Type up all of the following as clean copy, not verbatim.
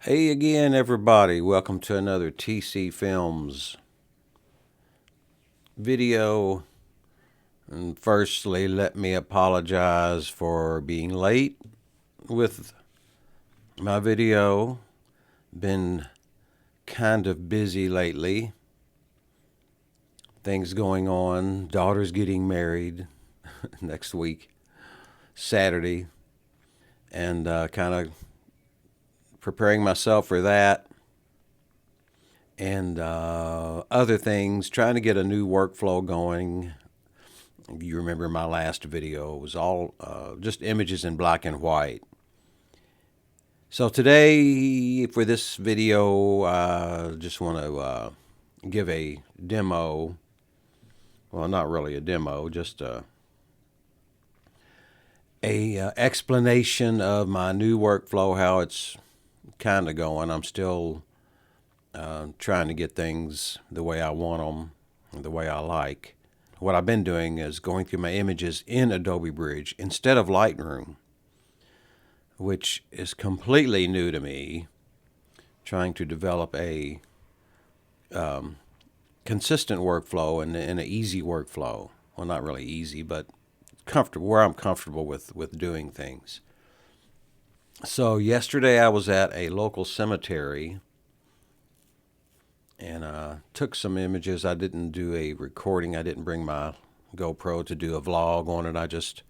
Hey again, everybody. Welcome to another TC Films video. And firstly, let me apologize for being late with my video. Been kind of busy lately. Things going on. Daughter's getting married next week, Saturday. And kind of preparing myself for that. And other things, trying to get a new workflow going. You remember my last video, it was all just images in black and white. So today, for this video, I just want to give a demo. Well, not really a demo, just a explanation of my new workflow, how it's kind of going. I'm still trying to get things the way I want them, the way I like. What I've been doing is going through my images in Adobe Bridge instead of Lightroom, which is completely new to me, trying to develop a consistent workflow and an easy workflow. Well, not really easy, but comfortable, where I'm comfortable with doing things. So yesterday I was at a local cemetery and took some images. I didn't do a recording. I didn't bring my GoPro to do a vlog on it. I just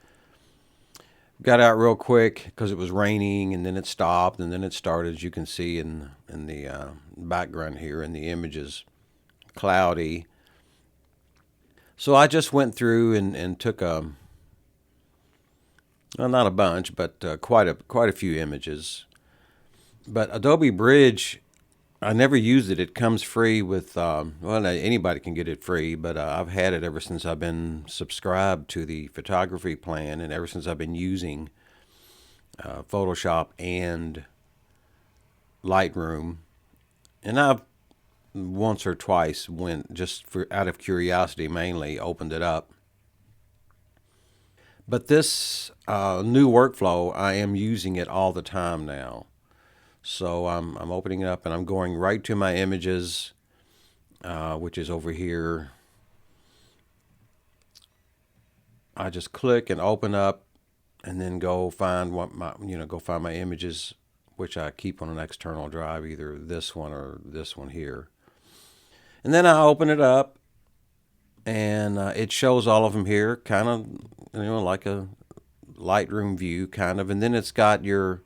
got out real quick because it was raining, and then it stopped, and then it started, as you can see in the background here, in the images, cloudy. So I just went through and took well, not a bunch, but quite a few images. But Adobe Bridge, I never used it. It comes free with, well, anybody can get it free, but I've had it ever since I've been subscribed to the photography plan, and ever since I've been using Photoshop and Lightroom. And I've once or twice went, just for out of curiosity mainly, opened it up. But this new workflow, I am using it all the time now. So I'm opening it up and I'm going right to my images, which is over here. I just click and open up, and then go find my images, which I keep on an external drive, either this one or this one here. And then I open it up, and it shows all of them here, kind of, like a Lightroom view, kind of. And then it's got your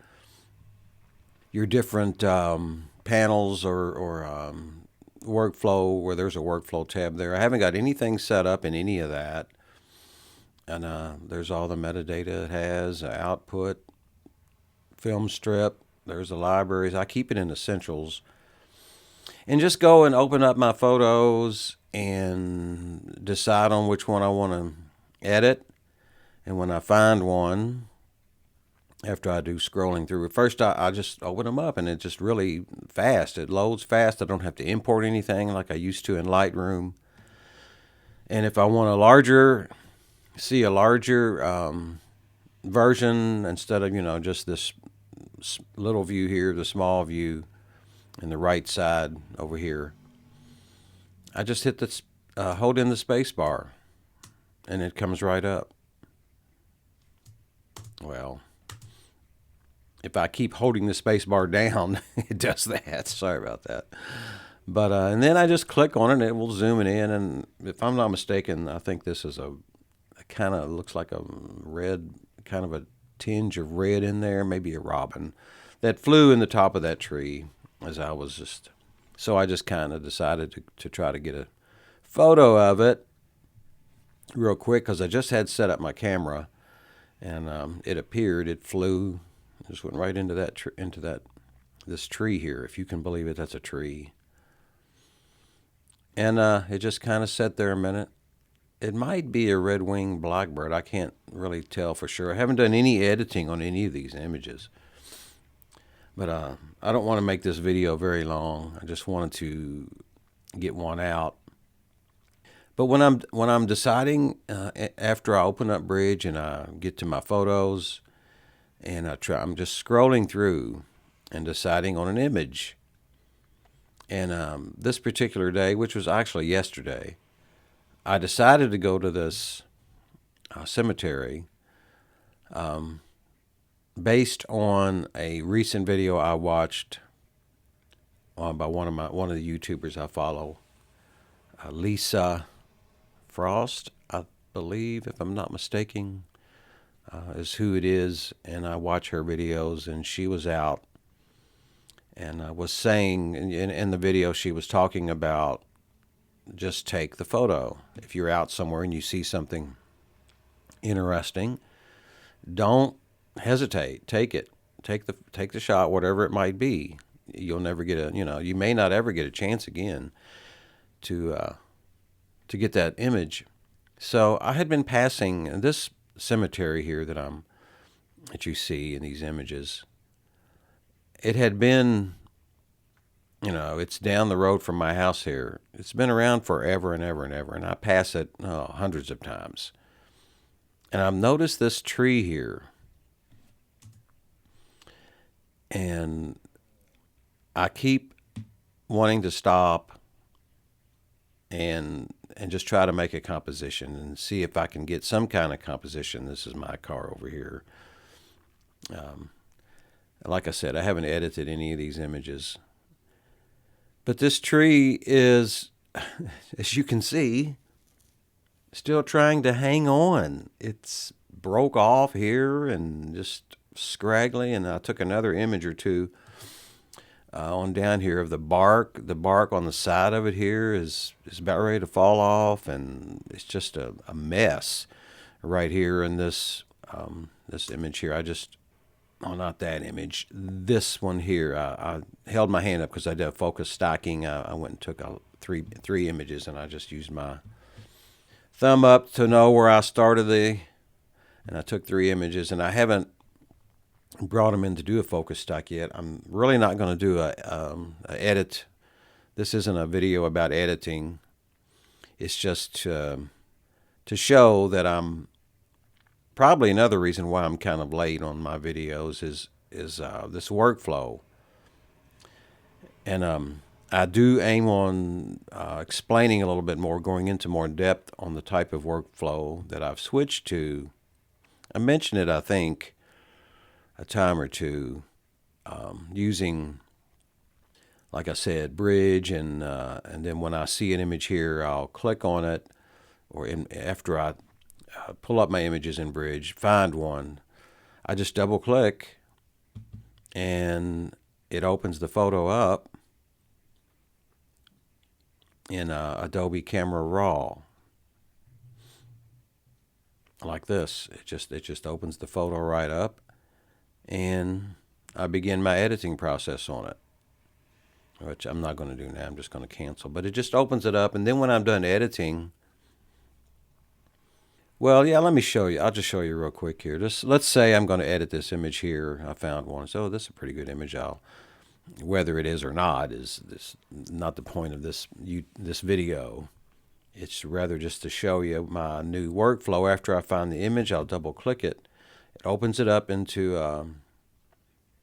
different panels or workflow, where there's a workflow tab there. I haven't got anything set up in any of that. And there's all the metadata it has, output, film strip. There's the libraries. I keep it in Essentials. And just go and open up my photos and decide on which one I want to edit. And when I find one, after I do scrolling through it, first I just open them up, and it's just really fast. It loads fast. I don't have to import anything like I used to in Lightroom. And if I want a larger version, instead of just this little view here, the small view in the right side over here, I just hit the hold in the space bar, and it comes right up. Well, if I keep holding the space bar down, it does that. Sorry about that. But and then I just click on it, and it will zoom it in. And if I'm not mistaken, I think this is a kind of looks like a red, kind of a tinge of red in there, maybe a robin that flew in the top of that tree as I was just. So I just kind of decided to try to get a photo of it real quick, because I just had set up my camera, and it appeared, it flew. Just went right into this tree here. If you can believe it, that's a tree. And it just kind of sat there a minute. It might be a red-winged blackbird. I can't really tell for sure. I haven't done any editing on any of these images. But I don't want to make this video very long. I just wanted to get one out. But when I'm deciding, after I open up Bridge and I get to my photos, and I'm just scrolling through, and deciding on an image. And this particular day, which was actually yesterday, I decided to go to this cemetery based on a recent video I watched by one of the YouTubers I follow, Lisa Frost, I believe, if I'm not mistaken, is who it is. And I watch her videos, and she was out and was saying in the video, she was talking about just take the photo. If you're out somewhere and you see something interesting, don't hesitate. Take it. Take the shot, whatever it might be. You'll never get you may not ever get a chance again to get that image. So I had been passing this cemetery here that you see in these images. It had been, it's down the road from my house here. It's been around forever and ever and ever, and I pass it hundreds of times. And I've noticed this tree here, and I keep wanting to stop and just try to make a composition and see if I can get some kind of composition. This is my car over here. Like I said, I haven't edited any of these images. But this tree is, as you can see, still trying to hang on. It's broke off here and just scraggly. And I took another image or two on down here of the bark. The bark on the side of it here is about ready to fall off, and it's just a mess right here in this this image here. Not that image. This one here. I held my hand up because I did a focus stacking. I went and took three images, and I just used my thumb up to know where I started and I took 3 images, and I haven't brought them in to do a focus stack yet. I'm really not going to do a edit. This isn't a video about editing. It's just to show that I'm probably another reason why I'm kind of late on my videos is this workflow. And I do aim on explaining a little bit more, going into more depth on the type of workflow that I've switched to. I mentioned it, I think, a time or two, using, like I said, bridge, and then when I see an image here, I'll click on it, after I pull up my images in bridge, find one, I just double click, and it opens the photo up in Adobe Camera Raw, like this. It just opens the photo right up, and I begin my editing process on it, which I'm not going to do now. I'm just going to cancel. But it just opens it up, and then when I'm done editing, well, yeah, let me show you. I'll just show you real quick here. Let's say I'm going to edit this image here. I found one. So this is a pretty good image. Whether it is or not is not the point of this video. It's rather just to show you my new workflow. After I find the image, I'll double click it. It opens it up into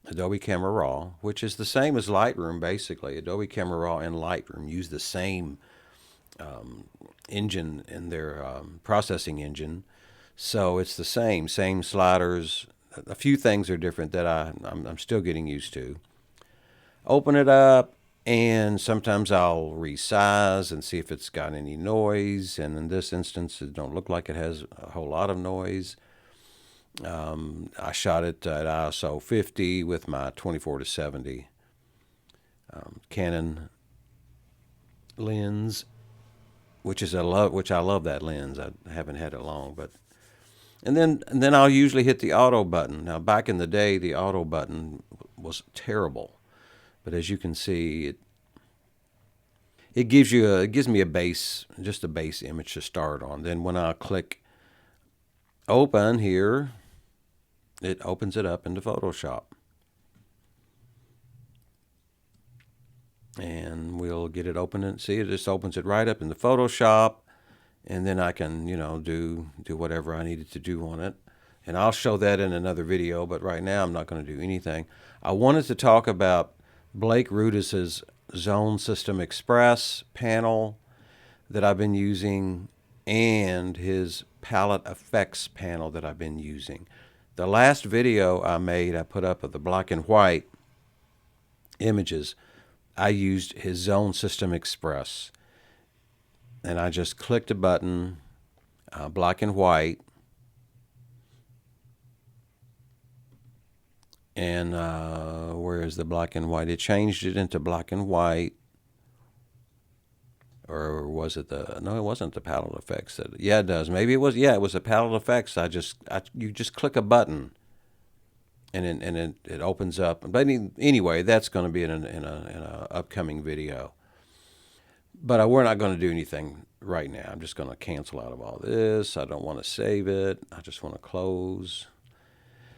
Adobe Camera Raw, which is the same as Lightroom, basically. Adobe Camera Raw and Lightroom use the same engine in their processing engine. So it's the same sliders. A few things are different that I'm still getting used to. Open it up, and sometimes I'll resize and see if it's got any noise. And in this instance, it don't look like it has a whole lot of noise. I shot it at ISO 50 with my 24-70 Canon lens, which I love that lens. I haven't had it long, and then I'll usually hit the auto button. Now, back in the day, the auto button was terrible, but as you can see, it gives me just a base image to start on. Then when I click open here, it opens it up into Photoshop. And we'll get it open and see it just opens it right up into Photoshop, and then I can do whatever I needed to do on it. And I'll show that in another video, but right now I'm not going to do anything. I wanted to talk about Blake Rudis's Zone System Express panel that I've been using and his palette effects panel that I've been using. The last video I made, I put up of the black and white images. I used his Zone System Express, and I just clicked a button, black and white, and where is the black and white? It changed it into black and white. Or was it the? No, it wasn't the palette effects. Yeah, it does. Maybe it was. Yeah, it was the palette effects. You just click a button, and it opens up. But anyway, that's going to be in a upcoming video. But we're not going to do anything right now. I'm just going to cancel out of all this. I don't want to save it. I just want to close.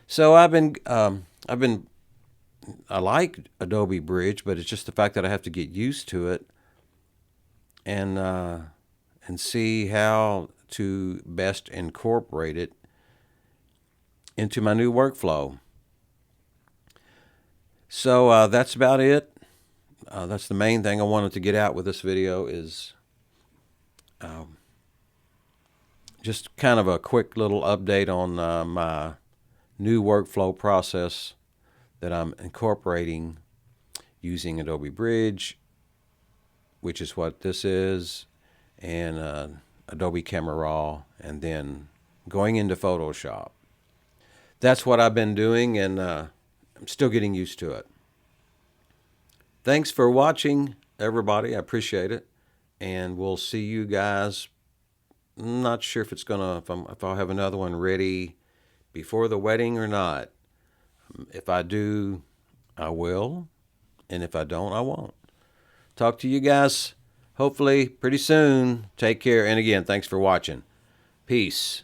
So I like Adobe Bridge, but it's just the fact that I have to get used to it and see how to best incorporate it into my new workflow. So that's about it. That's the main thing I wanted to get out with this video is just kind of a quick little update on my new workflow process that I'm incorporating using Adobe Bridge, which is what this is, and Adobe Camera Raw, and then going into Photoshop. That's what I've been doing, and I'm still getting used to it. Thanks for watching, everybody. I appreciate it, and we'll see you guys. I'm not sure if if I'll have another one ready before the wedding or not. If I do, I will, and if I don't, I won't. Talk to you guys hopefully pretty soon. Take care, and again, thanks for watching. Peace.